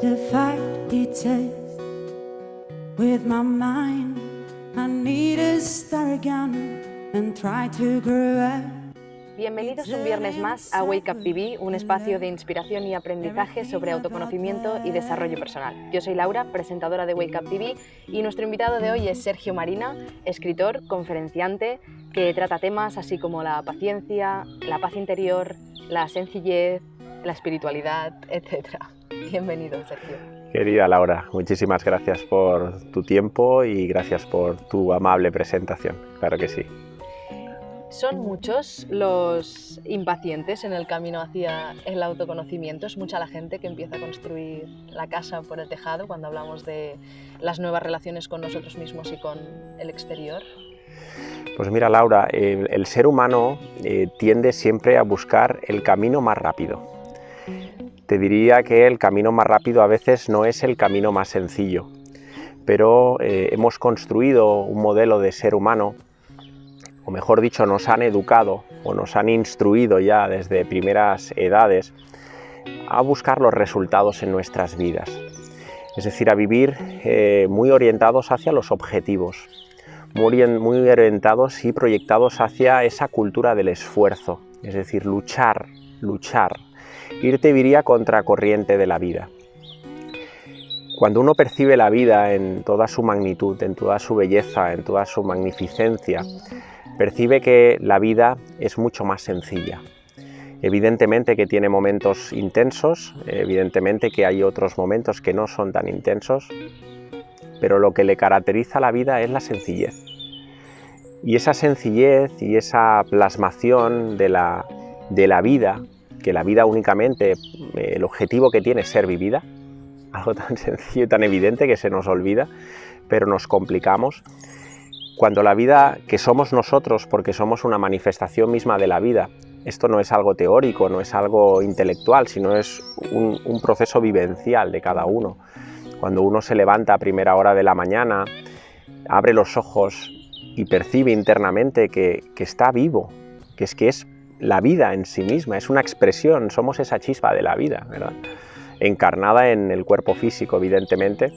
to fight each taste with my mind. I need to start again and try to grow up. Bienvenidos un viernes más a Wake Up TV, un espacio de inspiración y aprendizaje sobre autoconocimiento y desarrollo personal. Yo soy Laura, presentadora de Wake Up TV, y nuestro invitado de hoy es Sergio Marina, escritor, conferenciante, que trata temas así como la paciencia, la paz interior, la sencillez, la espiritualidad, etc. Bienvenido, Sergio. Querida Laura, muchísimas gracias por tu tiempo y gracias por tu amable presentación. Claro que sí. ¿Son muchos los impacientes en el camino hacia el autoconocimiento? ¿Es mucha la gente que empieza a construir la casa por el tejado cuando hablamos de las nuevas relaciones con nosotros mismos y con el exterior? Pues mira, Laura, el ser humano tiende siempre a buscar el camino más rápido. Te diría que el camino más rápido a veces no es el camino más sencillo, pero hemos construido un modelo de ser humano, o mejor dicho, nos han educado o nos han instruido ya desde primeras edades a buscar los resultados en nuestras vidas. Es decir, a vivir muy orientados hacia los objetivos, muy orientados y proyectados hacia esa cultura del esfuerzo, es decir, luchar, ir, te diría, contracorriente de la vida. Cuando uno percibe la vida en toda su magnitud, en toda su belleza, en toda su magnificencia, percibe que la vida es mucho más sencilla. Evidentemente que tiene momentos intensos, evidentemente que hay otros momentos que no son tan intensos, pero lo que le caracteriza a la vida es la sencillez. Y esa sencillez y esa plasmación de la vida, que la vida únicamente, el objetivo que tiene es ser vivida, algo tan sencillo y tan evidente que se nos olvida, pero nos complicamos. Cuando la vida, que somos nosotros, porque somos una manifestación misma de la vida, esto no es algo teórico, no es algo intelectual, sino es un proceso vivencial de cada uno. Cuando uno se levanta a primera hora de la mañana, abre los ojos y percibe internamente que está vivo, que es la vida en sí misma, es una expresión, somos esa chispa de la vida, ¿verdad? Encarnada en el cuerpo físico, evidentemente,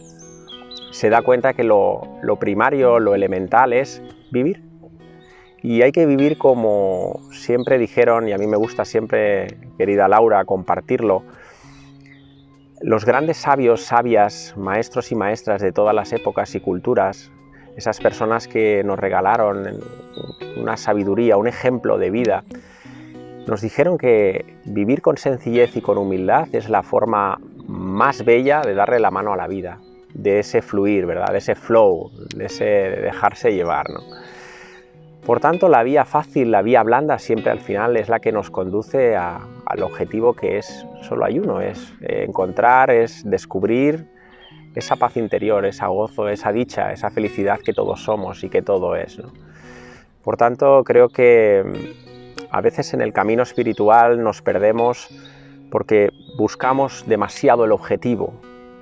se da cuenta que lo primario, lo elemental es vivir. Y hay que vivir como siempre dijeron, y a mí me gusta siempre, querida Laura, compartirlo, los grandes sabios, sabias, maestros y maestras de todas las épocas y culturas, esas personas que nos regalaron una sabiduría, un ejemplo de vida, nos dijeron que vivir con sencillez y con humildad es la forma más bella de darle la mano a la vida, de ese fluir, ¿verdad? De ese flow, de ese dejarse llevar, ¿no? Por tanto, la vía fácil, la vía blanda, siempre al final es la que nos conduce al objetivo, que es solo hay uno, es encontrar, es descubrir esa paz interior, ese gozo, esa dicha, esa felicidad que todos somos y que todo es, ¿no? Por tanto, creo que a veces en el camino espiritual nos perdemos porque buscamos demasiado el objetivo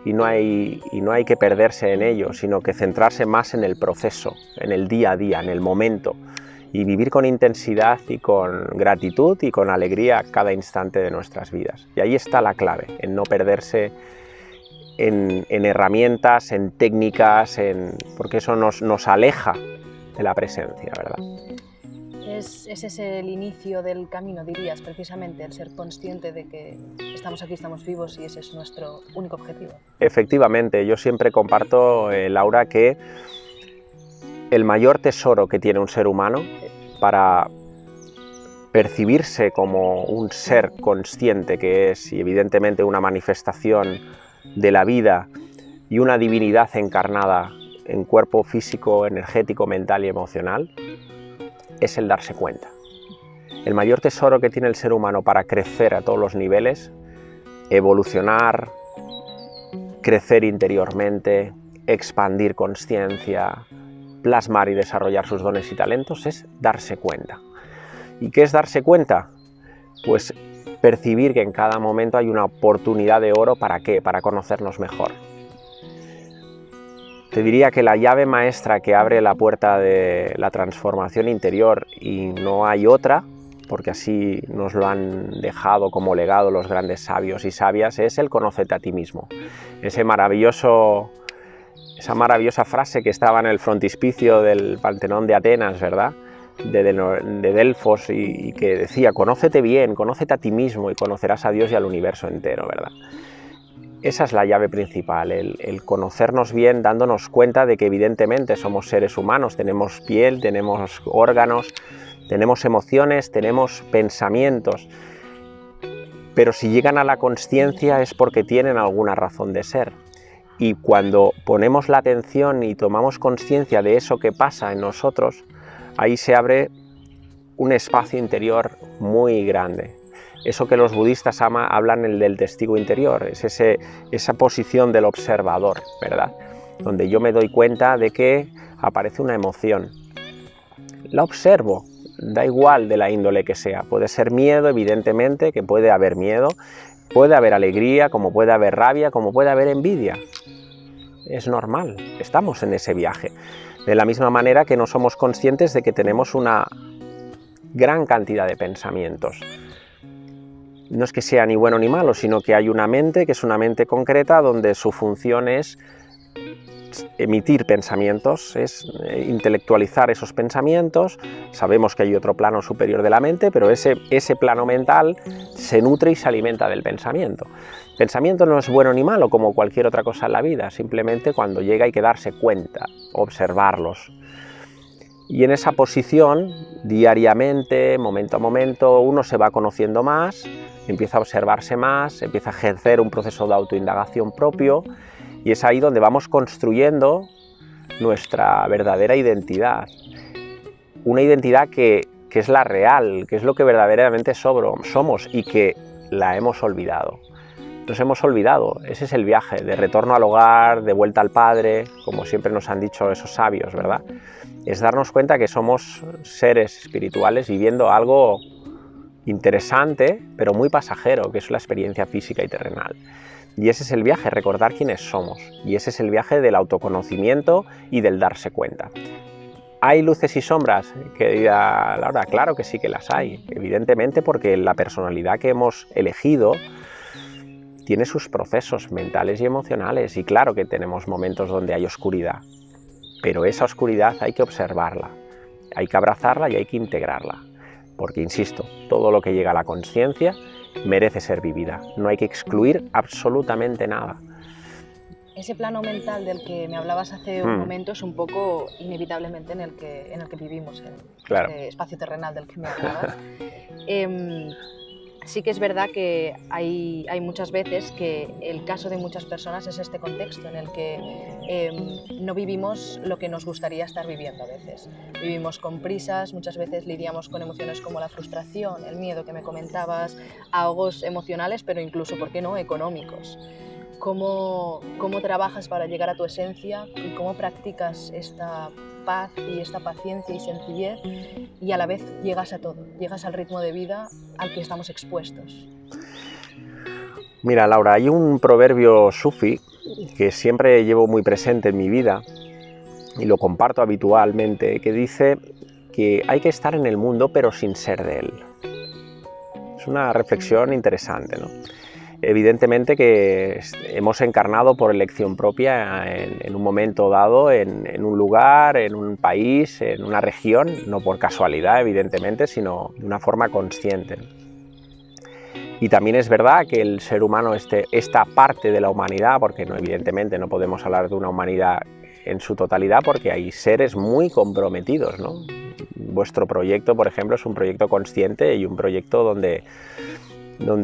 y no hay que perderse en ello, sino que centrarse más en el proceso, en el día a día, en el momento, y vivir con intensidad y con gratitud y con alegría cada instante de nuestras vidas. Y ahí está la clave, en no perderse en herramientas, en técnicas, porque eso nos aleja de la presencia, ¿verdad? ¿Es ese el inicio del camino, dirías, precisamente, el ser consciente de que estamos aquí, estamos vivos y ese es nuestro único objetivo? Efectivamente, yo siempre comparto, Laura, que el mayor tesoro que tiene un ser humano para percibirse como un ser consciente que es, y evidentemente una manifestación de la vida y una divinidad encarnada en cuerpo físico, energético, mental y emocional, es el darse cuenta. El mayor tesoro que tiene el ser humano para crecer a todos los niveles, evolucionar, crecer interiormente, expandir consciencia, plasmar y desarrollar sus dones y talentos, es darse cuenta. ¿Y qué es darse cuenta? Pues percibir que en cada momento hay una oportunidad de oro. ¿Para qué? Para conocernos mejor. Te diría que la llave maestra que abre la puerta de la transformación interior, y no hay otra, porque así nos lo han dejado como legado los grandes sabios y sabias, es el conócete a ti mismo. Esa maravillosa frase que estaba en el frontispicio del Panteón de Atenas, ¿verdad?, de Delfos, y que decía: conócete bien, conócete a ti mismo y conocerás a Dios y al universo entero, ¿verdad? Esa es la llave principal, el conocernos bien, dándonos cuenta de que evidentemente somos seres humanos, tenemos piel, tenemos órganos, tenemos emociones, tenemos pensamientos, pero si llegan a la consciencia es porque tienen alguna razón de ser. Y cuando ponemos la atención y tomamos conciencia de eso que pasa en nosotros, ahí se abre un espacio interior muy grande. Eso que los budistas hablan del testigo interior, es esa posición del observador, ¿verdad?, donde yo me doy cuenta de que aparece una emoción. La observo, da igual de la índole que sea. Puede ser miedo, evidentemente, que puede haber miedo, puede haber alegría, como puede haber rabia, como puede haber envidia. Es normal, estamos en ese viaje. De la misma manera que no somos conscientes de que tenemos una gran cantidad de pensamientos. No es que sea ni bueno ni malo, sino que hay una mente que es una mente concreta donde su función es emitir pensamientos, es intelectualizar esos pensamientos. Sabemos que hay otro plano superior de la mente, pero ese plano mental se nutre y se alimenta del pensamiento. El pensamiento no es bueno ni malo como cualquier otra cosa en la vida, simplemente cuando llega hay que darse cuenta, observarlos. Y en esa posición, diariamente, momento a momento, uno se va conociendo más, empieza a observarse más, empieza a ejercer un proceso de autoindagación propio, y es ahí donde vamos construyendo nuestra verdadera identidad. Una identidad que es la real, que es lo que verdaderamente somos y que la hemos olvidado. Nos hemos olvidado, ese es el viaje, de retorno al hogar, de vuelta al Padre, como siempre nos han dicho esos sabios, ¿verdad? Es darnos cuenta que somos seres espirituales viviendo algo interesante, pero muy pasajero, que es la experiencia física y terrenal. Y ese es el viaje, recordar quiénes somos. Y ese es el viaje del autoconocimiento y del darse cuenta. ¿Hay luces y sombras? Querida Laura, claro que sí que las hay, evidentemente, porque la personalidad que hemos elegido tiene sus procesos mentales y emocionales, y claro que tenemos momentos donde hay oscuridad, pero esa oscuridad hay que observarla, hay que abrazarla y hay que integrarla, porque insisto, todo lo que llega a la consciencia merece ser vivida, no hay que excluir absolutamente nada. Ese plano mental del que me hablabas hace un momento es un poco inevitablemente en el que vivimos, en este espacio terrenal del que me hablabas. Sí que es verdad que hay muchas veces que el caso de muchas personas es este contexto en el que no vivimos lo que nos gustaría estar viviendo a veces. Vivimos con prisas, muchas veces lidiamos con emociones como la frustración, el miedo que me comentabas, ahogos emocionales, pero incluso, ¿por qué no?, económicos. ¿Cómo trabajas para llegar a tu esencia y cómo practicas esta paz y esta paciencia y sencillez y a la vez llegas a todo, llegas al ritmo de vida al que estamos expuestos? Mira, Laura, hay un proverbio sufi que siempre llevo muy presente en mi vida y lo comparto habitualmente, que dice que hay que estar en el mundo pero sin ser de él. Es una reflexión interesante, ¿no? Evidentemente que hemos encarnado por elección propia en un momento dado, en un lugar, en un país, en una región, no por casualidad evidentemente, sino de una forma consciente. Y también es verdad que el ser humano, esta parte de la humanidad, porque evidentemente no podemos hablar de una humanidad en su totalidad porque hay seres muy comprometidos, ¿no? Vuestro proyecto, por ejemplo, es un proyecto consciente y un proyecto donde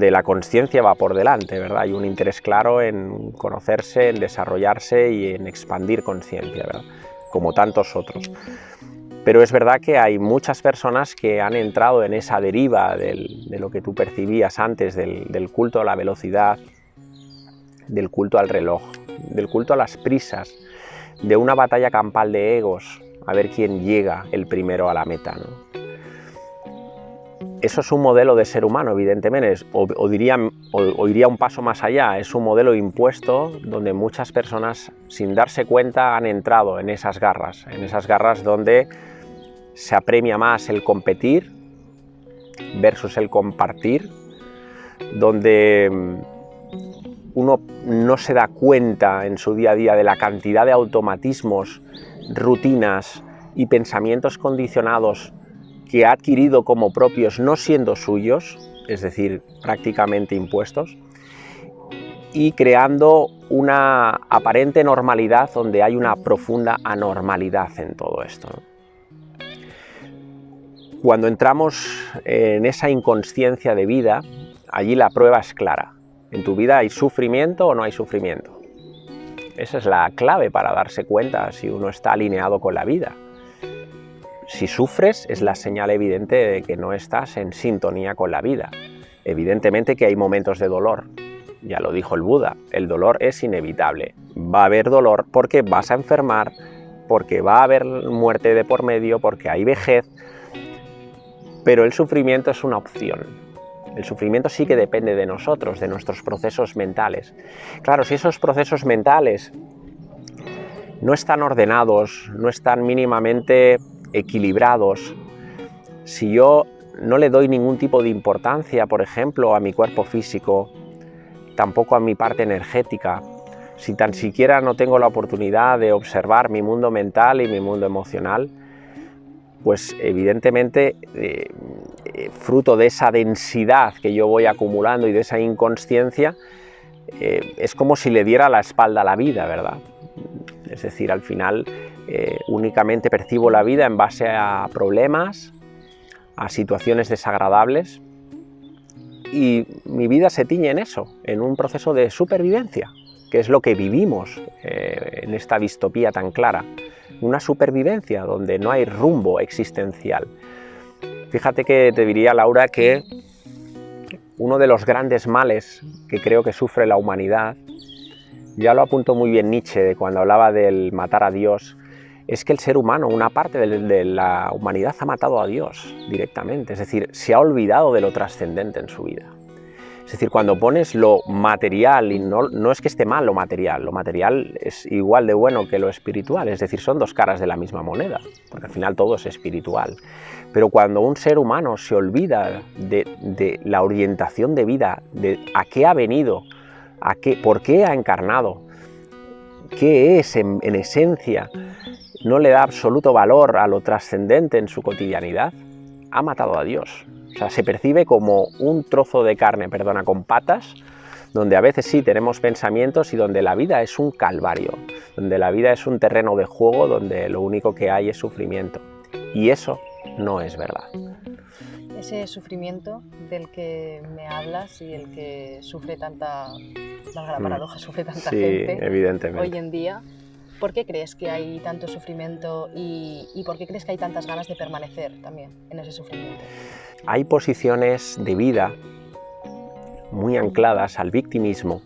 la consciencia va por delante, ¿verdad? Hay un interés claro en conocerse, en desarrollarse y en expandir conciencia, ¿verdad? Como tantos otros. Pero es verdad que hay muchas personas que han entrado en esa deriva de lo que tú percibías antes, del culto a la velocidad, del culto al reloj, del culto a las prisas, de una batalla campal de egos, a ver quién llega el primero a la meta, ¿no? Eso es un modelo de ser humano, evidentemente, o iría un paso más allá, es un modelo impuesto donde muchas personas, sin darse cuenta, han entrado en esas garras donde se apremia más el competir versus el compartir, donde uno no se da cuenta en su día a día de la cantidad de automatismos, rutinas y pensamientos condicionados que ha adquirido como propios no siendo suyos, es decir, prácticamente impuestos, y creando una aparente normalidad donde hay una profunda anormalidad en todo esto, ¿no? Cuando entramos en esa inconsciencia de vida, allí la prueba es clara. ¿En tu vida hay sufrimiento o no hay sufrimiento? Esa es la clave para darse cuenta si uno está alineado con la vida. Si sufres, es la señal evidente de que no estás en sintonía con la vida. Evidentemente que hay momentos de dolor. Ya lo dijo el Buda, el dolor es inevitable. Va a haber dolor porque vas a enfermar, porque va a haber muerte de por medio, porque hay vejez. Pero el sufrimiento es una opción. El sufrimiento sí que depende de nosotros, de nuestros procesos mentales. Claro, si esos procesos mentales no están ordenados, no están mínimamente equilibrados, si yo no le doy ningún tipo de importancia, por ejemplo, a mi cuerpo físico, tampoco a mi parte energética, si tan siquiera no tengo la oportunidad de observar mi mundo mental y mi mundo emocional, pues evidentemente fruto de esa densidad que yo voy acumulando y de esa inconsciencia, es como si le diera la espalda a la vida, ¿verdad? Es decir, al final únicamente percibo la vida en base a problemas, a situaciones desagradables, y mi vida se tiñe en eso, en un proceso de supervivencia, que es lo que vivimos en esta distopía tan clara. Una supervivencia donde no hay rumbo existencial. Fíjate que te diría, Laura, que uno de los grandes males que creo que sufre la humanidad, ya lo apuntó muy bien Nietzsche cuando hablaba del matar a Dios, es que el ser humano, una parte de la humanidad ha matado a Dios directamente, es decir, se ha olvidado de lo trascendente en su vida. Es decir, cuando pones lo material, y no es que esté mal lo material es igual de bueno que lo espiritual, es decir, son dos caras de la misma moneda, porque al final todo es espiritual. Pero cuando un ser humano se olvida de la orientación de vida, de a qué ha venido, por qué ha encarnado, qué es en esencia, no le da absoluto valor a lo trascendente en su cotidianidad, ha matado a Dios. O sea, se percibe como un trozo de carne, con patas, donde a veces sí tenemos pensamientos y donde la vida es un calvario, donde la vida es un terreno de juego donde lo único que hay es sufrimiento. Y eso no es verdad. Ese sufrimiento del que me hablas y el que sufre tanta, valga la paradoja, sufre tanta gente evidentemente. Hoy en día, ¿por qué crees que hay tanto sufrimiento y por qué crees que hay tantas ganas de permanecer también en ese sufrimiento? Hay posiciones de vida muy ancladas al victimismo,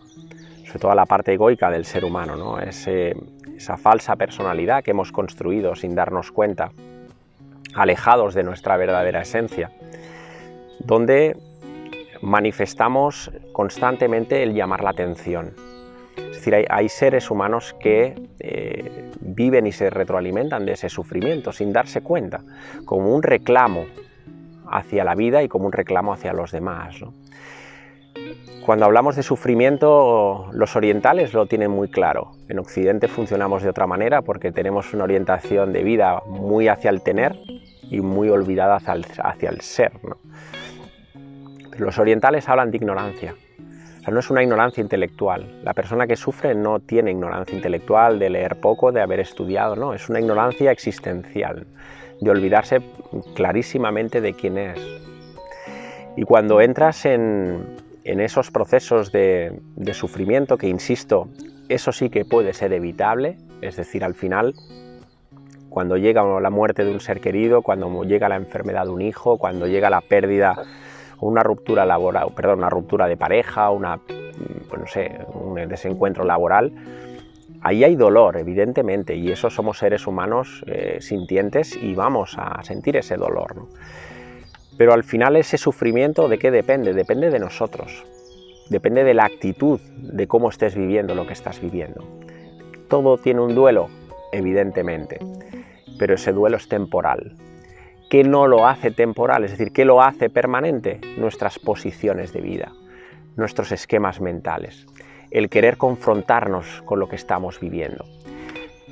sobre todo a la parte egoica del ser humano, ¿no? Esa falsa personalidad que hemos construido sin darnos cuenta, alejados de nuestra verdadera esencia, donde manifestamos constantemente el llamar la atención. Es decir, hay seres humanos que viven y se retroalimentan de ese sufrimiento sin darse cuenta, como un reclamo hacia la vida y como un reclamo hacia los demás, ¿no? Cuando hablamos de sufrimiento, los orientales lo tienen muy claro. En Occidente funcionamos de otra manera porque tenemos una orientación de vida muy hacia el tener y muy olvidada hacia el ser, ¿no? Pero los orientales hablan de ignorancia. O sea, no es una ignorancia intelectual. La persona que sufre no tiene ignorancia intelectual de leer poco, de haber estudiado, no. Es una ignorancia existencial, de olvidarse clarísimamente de quién es. Y cuando entras en esos procesos de sufrimiento, que insisto, eso sí que puede ser evitable, es decir, al final, cuando llega la muerte de un ser querido, cuando llega la enfermedad de un hijo, cuando llega la pérdida o una ruptura laboral, una ruptura de pareja, un desencuentro laboral, ahí hay dolor, evidentemente, y eso somos seres humanos sintientes y vamos a sentir ese dolor, ¿no? Pero al final ese sufrimiento, ¿de qué depende? Depende de nosotros, depende de la actitud, de cómo estés viviendo lo que estás viviendo. Todo tiene un duelo, evidentemente, pero ese duelo es temporal. ¿Qué no lo hace temporal? Es decir, ¿qué lo hace permanente? Nuestras posiciones de vida, nuestros esquemas mentales, el querer confrontarnos con lo que estamos viviendo.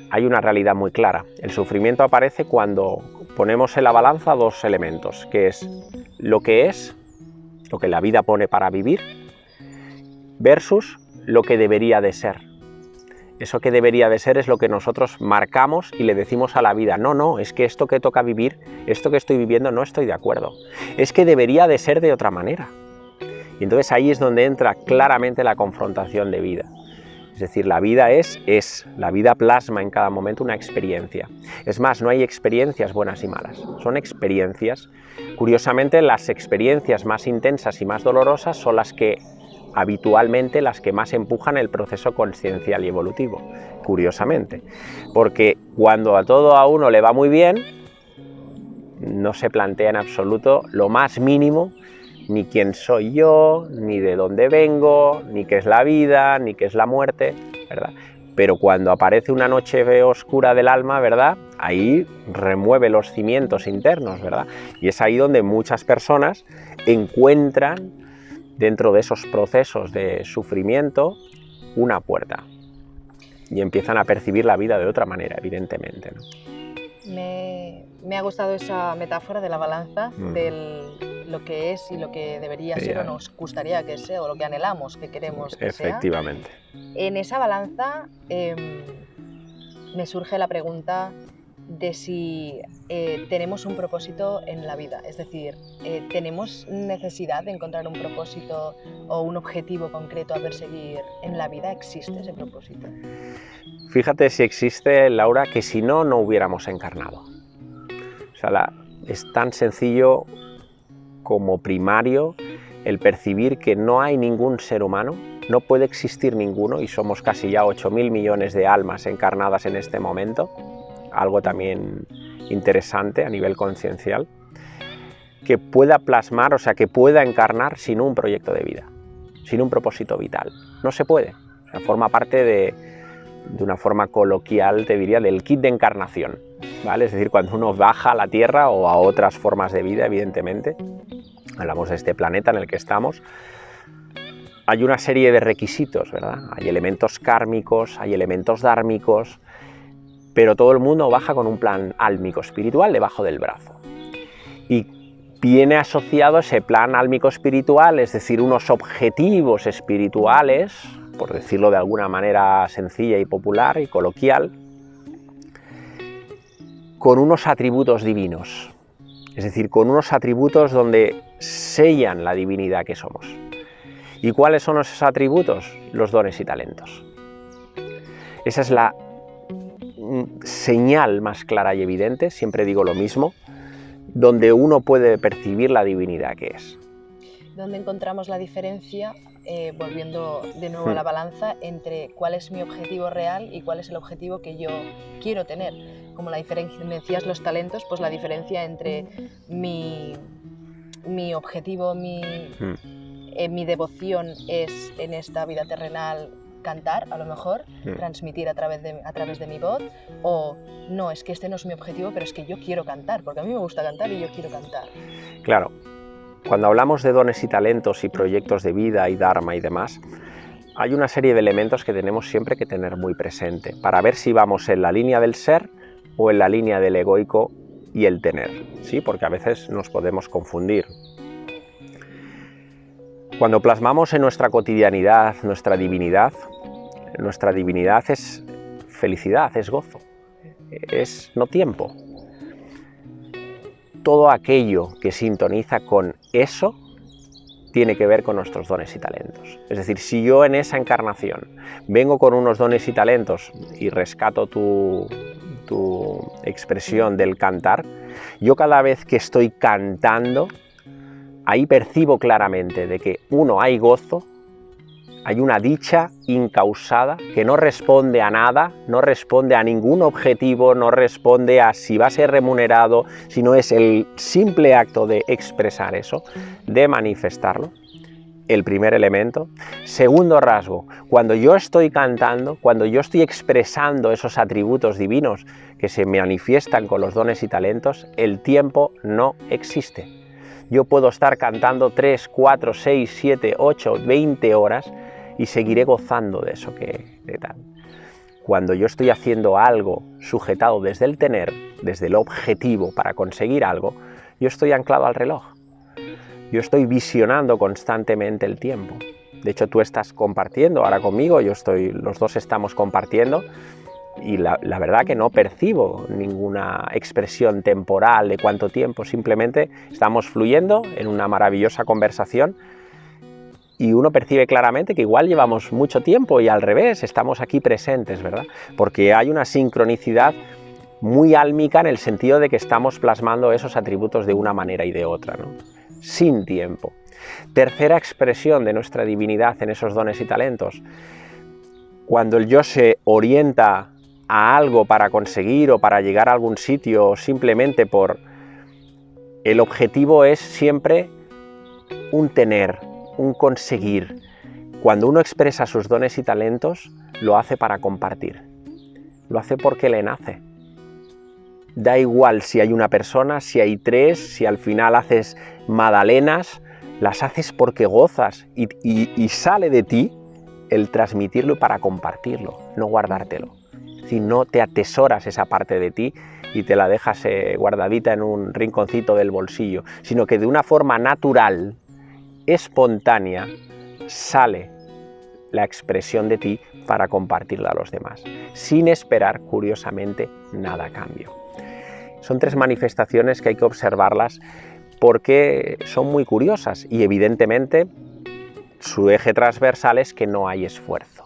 Hay una realidad muy clara. El sufrimiento aparece cuando ponemos en la balanza dos elementos, que es lo que la vida pone para vivir, versus lo que debería de ser. Eso que debería de ser es lo que nosotros marcamos y le decimos a la vida, no, es que esto que toca vivir, esto que estoy viviendo no estoy de acuerdo. Es que debería de ser de otra manera. Y entonces ahí es donde entra claramente la confrontación de vida. Es decir, la vida la vida plasma en cada momento una experiencia. Es más, no hay experiencias buenas y malas, son experiencias. Curiosamente, las experiencias más intensas y más dolorosas son las que habitualmente las que más empujan el proceso consciencial y evolutivo, curiosamente. Porque cuando a todo a uno le va muy bien, no se plantea en absoluto lo más mínimo, ni quién soy yo, ni de dónde vengo, ni qué es la vida, ni qué es la muerte, ¿verdad? Pero cuando aparece una noche oscura del alma, ¿verdad? Ahí remueve los cimientos internos, ¿verdad? Y es ahí donde muchas personas encuentran, dentro de esos procesos de sufrimiento, una puerta. Y empiezan a percibir la vida de otra manera, evidentemente, ¿no? Me ha gustado esa metáfora de la balanza, de lo que es y lo que debería ser o nos gustaría que sea, o lo que anhelamos, que queremos que sea. Efectivamente. En esa balanza me surge la pregunta de si tenemos un propósito en la vida, es decir, ¿tenemos necesidad de encontrar un propósito o un objetivo concreto a perseguir en la vida? ¿Existe ese propósito? Fíjate si existe, Laura, que si no, no hubiéramos encarnado. O sea, es tan sencillo como primario el percibir que no hay ningún ser humano, no puede existir ninguno, y somos casi ya 8.000 millones de almas encarnadas en este momento, algo también interesante a nivel conciencial, que pueda plasmar, o sea, que pueda encarnar sin un proyecto de vida, sin un propósito vital. No se puede. O sea, forma parte de una forma coloquial, te diría, del kit de encarnación, ¿vale? Es decir, cuando uno baja a la Tierra o a otras formas de vida, evidentemente, hablamos de este planeta en el que estamos, hay una serie de requisitos, ¿verdad? Hay elementos kármicos, hay elementos dármicos, pero todo el mundo baja con un plan álmico espiritual debajo del brazo. Y viene asociado ese plan álmico espiritual, es decir, unos objetivos espirituales, por decirlo de alguna manera sencilla y popular y coloquial, con unos atributos divinos, es decir, con unos atributos donde sellan la divinidad que somos. ¿Y cuáles son esos atributos? Los dones y talentos. Esa es la señal más clara y evidente, siempre digo lo mismo, donde uno puede percibir la divinidad que es. ¿Dónde encontramos la diferencia, volviendo de nuevo a la balanza, entre cuál es mi objetivo real y cuál es el objetivo que yo quiero tener? Como la diferencia, me decías los talentos, pues la diferencia entre mi objetivo, mi devoción es en esta vida terrenal cantar, a lo mejor, transmitir a través de mi voz, o no, es que este no es mi objetivo, pero es que yo quiero cantar, porque a mí me gusta cantar y yo quiero cantar. Claro, cuando hablamos de dones y talentos y proyectos de vida y dharma y demás, hay una serie de elementos que tenemos siempre que tener muy presente, para ver si vamos en la línea del ser o en la línea del egoico y el tener, ¿sí? Porque a veces nos podemos confundir. Cuando plasmamos en nuestra cotidianidad nuestra divinidad es felicidad, es gozo, es no tiempo. Todo aquello que sintoniza con eso tiene que ver con nuestros dones y talentos. Es decir, si yo en esa encarnación vengo con unos dones y talentos, y rescato tu expresión del cantar, yo cada vez que estoy cantando, ahí percibo claramente de que, uno, hay gozo, hay una dicha incausada que no responde a nada, no responde a ningún objetivo, no responde a si va a ser remunerado, sino es el simple acto de expresar eso, de manifestarlo. el primer elemento. Segundo rasgo, cuando yo estoy cantando, cuando yo estoy expresando esos atributos divinos que se manifiestan con los dones y talentos, el tiempo no existe. Yo puedo estar cantando 3, 4, 6, 7, 8, 20 horas y seguiré gozando de eso de tal. Cuando yo estoy haciendo algo sujetado desde el tener, desde el objetivo para conseguir algo, yo estoy anclado al reloj. Yo estoy visionando constantemente el tiempo. De hecho, tú estás compartiendo ahora conmigo, los dos estamos compartiendo y la verdad que no percibo ninguna expresión temporal de cuánto tiempo, simplemente estamos fluyendo en una maravillosa conversación y uno percibe claramente que igual llevamos mucho tiempo y al revés, estamos aquí presentes, ¿verdad? Porque hay una sincronicidad muy álmica en el sentido de que estamos plasmando esos atributos de una manera y de otra, ¿no? Sin tiempo. Tercera expresión de nuestra divinidad en esos dones y talentos. Cuando el yo se orienta a algo para conseguir o para llegar a algún sitio simplemente por... El objetivo es siempre un tener, un conseguir. Cuando uno expresa sus dones y talentos, lo hace para compartir. Lo hace porque le nace. Da igual si hay una persona, si hay tres, si al final haces magdalenas, las haces porque gozas y sale de ti el transmitirlo para compartirlo, no guardártelo. Si no te atesoras esa parte de ti y te la dejas guardadita en un rinconcito del bolsillo, sino que de una forma natural, espontánea, sale la expresión de ti para compartirla a los demás, sin esperar, curiosamente, nada a cambio. Son tres manifestaciones que hay que observarlas porque son muy curiosas y evidentemente su eje transversal es que no hay esfuerzo.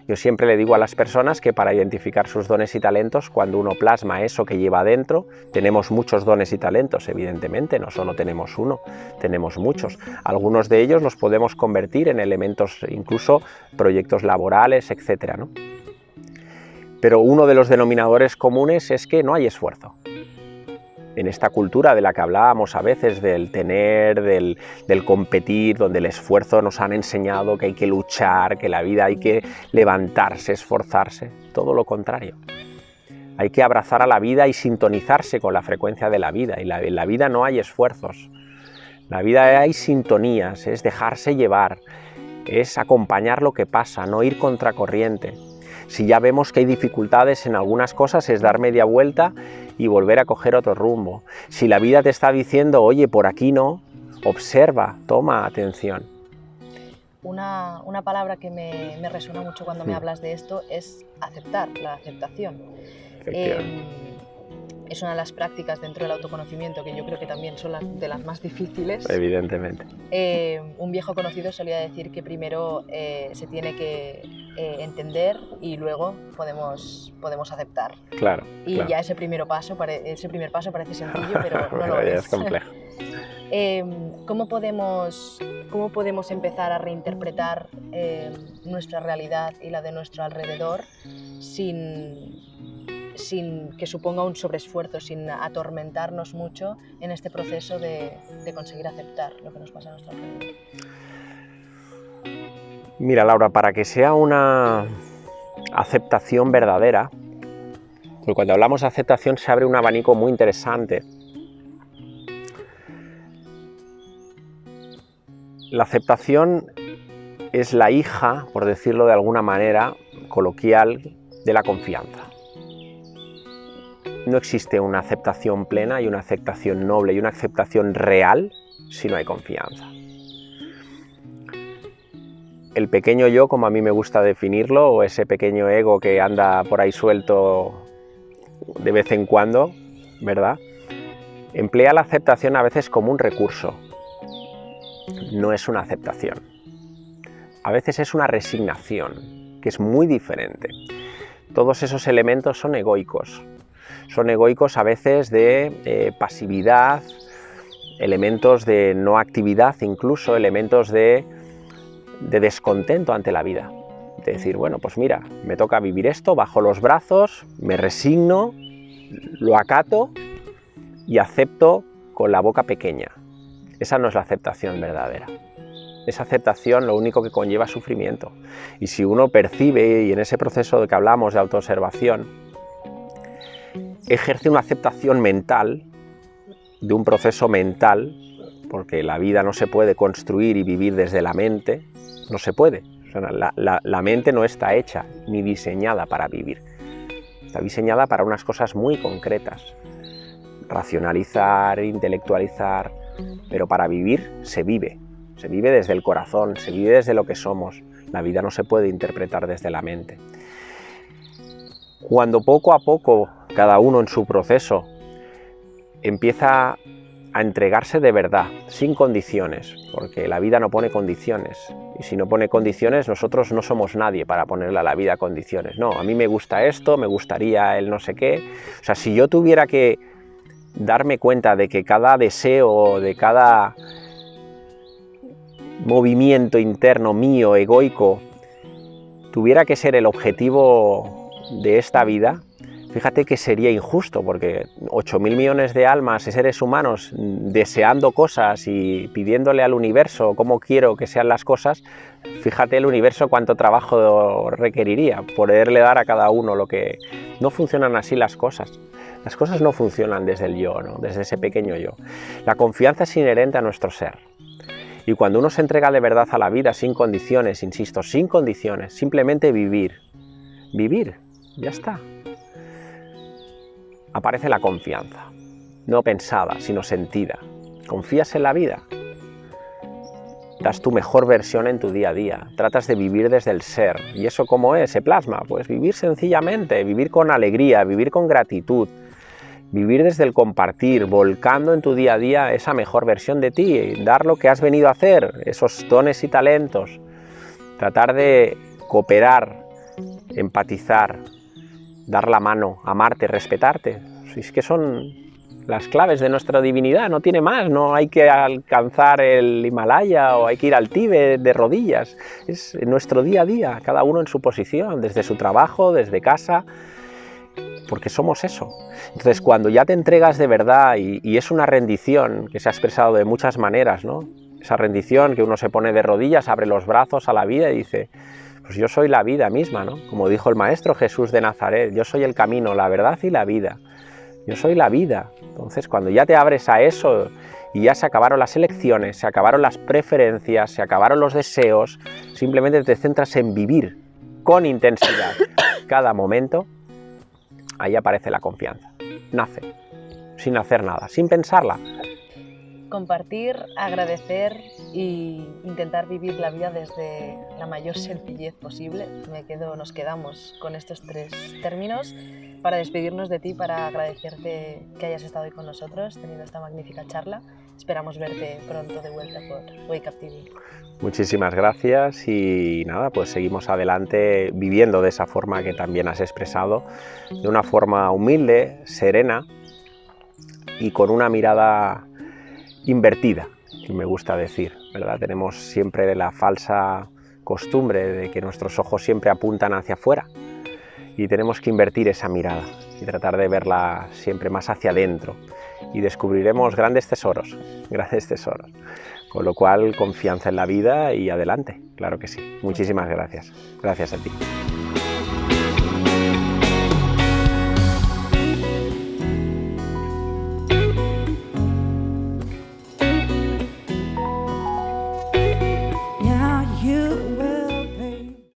Yo siempre le digo a las personas que para identificar sus dones y talentos, cuando uno plasma eso que lleva dentro, tenemos muchos dones y talentos, evidentemente, no solo tenemos uno, tenemos muchos. Algunos de ellos los podemos convertir en elementos, incluso proyectos laborales, etc., ¿no? Pero uno de los denominadores comunes es que no hay esfuerzo. En esta cultura de la que hablábamos a veces, del tener, del competir, donde el esfuerzo nos han enseñado que hay que luchar, que la vida hay que levantarse, esforzarse, todo lo contrario. Hay que abrazar a la vida y sintonizarse con la frecuencia de la vida, y en la vida no hay esfuerzos. La vida hay sintonías, es dejarse llevar, es acompañar lo que pasa, no ir contracorriente. Si ya vemos que hay dificultades en algunas cosas, es dar media vuelta y volver a coger otro rumbo. Si la vida te está diciendo, oye, por aquí no, observa, toma atención. Una palabra que me resuena mucho cuando me hablas de esto es aceptar, la aceptación. Es una de las prácticas dentro del autoconocimiento que yo creo que también son de las más difíciles. Evidentemente. Un viejo conocido solía decir que primero se tiene que entender y luego podemos aceptar. Claro. Y claro. ya ese primer paso parece sencillo, pero no lo ya es. es complejo. ¿Cómo podemos empezar a reinterpretar nuestra realidad y la de nuestro alrededor sin que suponga un sobreesfuerzo, sin atormentarnos mucho en este proceso de conseguir aceptar lo que nos pasa a nuestro alrededor? Mira, Laura, para que sea una aceptación verdadera, porque cuando hablamos de aceptación se abre un abanico muy interesante. La aceptación es la hija, por decirlo de alguna manera coloquial, de la confianza. No existe una aceptación plena y una aceptación noble y una aceptación real si no hay confianza. El pequeño yo, como a mí me gusta definirlo, o ese pequeño ego que anda por ahí suelto de vez en cuando, ¿verdad? Emplea la aceptación a veces como un recurso. No es una aceptación. A veces es una resignación, que es muy diferente. Todos esos elementos son egoicos. Son egoicos a veces de pasividad, elementos de no actividad, incluso elementos de descontento ante la vida. De decir, bueno, pues mira, me toca vivir esto, bajo los brazos, me resigno, lo acato y acepto con la boca pequeña. Esa no es la aceptación verdadera. Esa aceptación lo único que conlleva es sufrimiento. Y si uno percibe, y en ese proceso de que hablamos de autoobservación, ejerce una aceptación mental, de un proceso mental, porque la vida no se puede construir y vivir desde la mente, no se puede. O sea, la mente no está hecha ni diseñada para vivir. Está diseñada para unas cosas muy concretas. Racionalizar, intelectualizar, pero para vivir se vive. Se vive desde el corazón, se vive desde lo que somos. La vida no se puede interpretar desde la mente. Cuando poco a poco, cada uno en su proceso, empieza a entregarse de verdad, sin condiciones, porque la vida no pone condiciones. Y si no pone condiciones, nosotros no somos nadie para ponerle a la vida condiciones. No, a mí me gusta esto, me gustaría el no sé qué. O sea, si yo tuviera que darme cuenta de que cada deseo, de cada movimiento interno mío, egoico, tuviera que ser el objetivo de esta vida, fíjate que sería injusto, porque 8.000 millones de almas y seres humanos deseando cosas y pidiéndole al universo cómo quiero que sean las cosas, fíjate el universo cuánto trabajo requeriría, poderle dar a cada uno lo que... No funcionan así las cosas. Las cosas no funcionan desde el yo, ¿no? Desde ese pequeño yo. La confianza es inherente a nuestro ser. Y cuando uno se entrega de verdad a la vida sin condiciones, insisto, sin condiciones, simplemente vivir, ya está. Aparece la confianza, no pensada, sino sentida. Confías en la vida, das tu mejor versión en tu día a día, tratas de vivir desde el ser. ¿Y eso cómo es? ¿Se plasma? Pues vivir sencillamente, vivir con alegría, vivir con gratitud, vivir desde el compartir, volcando en tu día a día esa mejor versión de ti, dar lo que has venido a hacer, esos dones y talentos, tratar de cooperar, empatizar, dar la mano, amarte, respetarte. Si es que son las claves de nuestra divinidad, no tiene más, no hay que alcanzar el Himalaya o hay que ir al Tíbet de rodillas, es nuestro día a día, cada uno en su posición, desde su trabajo, desde casa, porque somos eso. Entonces, cuando ya te entregas de verdad, y es una rendición que se ha expresado de muchas maneras, ¿no? Esa rendición que uno se pone de rodillas, abre los brazos a la vida y dice, pues yo soy la vida misma, ¿no? Como dijo el Maestro Jesús de Nazaret, yo soy el camino, la verdad y la vida. Yo soy la vida. Entonces, cuando ya te abres a eso y ya se acabaron las elecciones, se acabaron las preferencias, se acabaron los deseos, simplemente te centras en vivir con intensidad cada momento, ahí aparece la confianza. Nace, sin hacer nada, sin pensarla. Compartir, agradecer e intentar vivir la vida desde la mayor sencillez posible. Nos quedamos con estos tres términos para despedirnos de ti, para agradecerte que hayas estado hoy con nosotros, teniendo esta magnífica charla. Esperamos verte pronto de vuelta por Wake Up TV. Muchísimas gracias y nada, pues seguimos adelante viviendo de esa forma que también has expresado, de una forma humilde, serena y con una mirada invertida, que me gusta decir, ¿verdad? Tenemos siempre la falsa costumbre de que nuestros ojos siempre apuntan hacia afuera y tenemos que invertir esa mirada y tratar de verla siempre más hacia adentro y descubriremos grandes tesoros, con lo cual confianza en la vida y adelante, claro que sí. Muchísimas gracias, gracias a ti.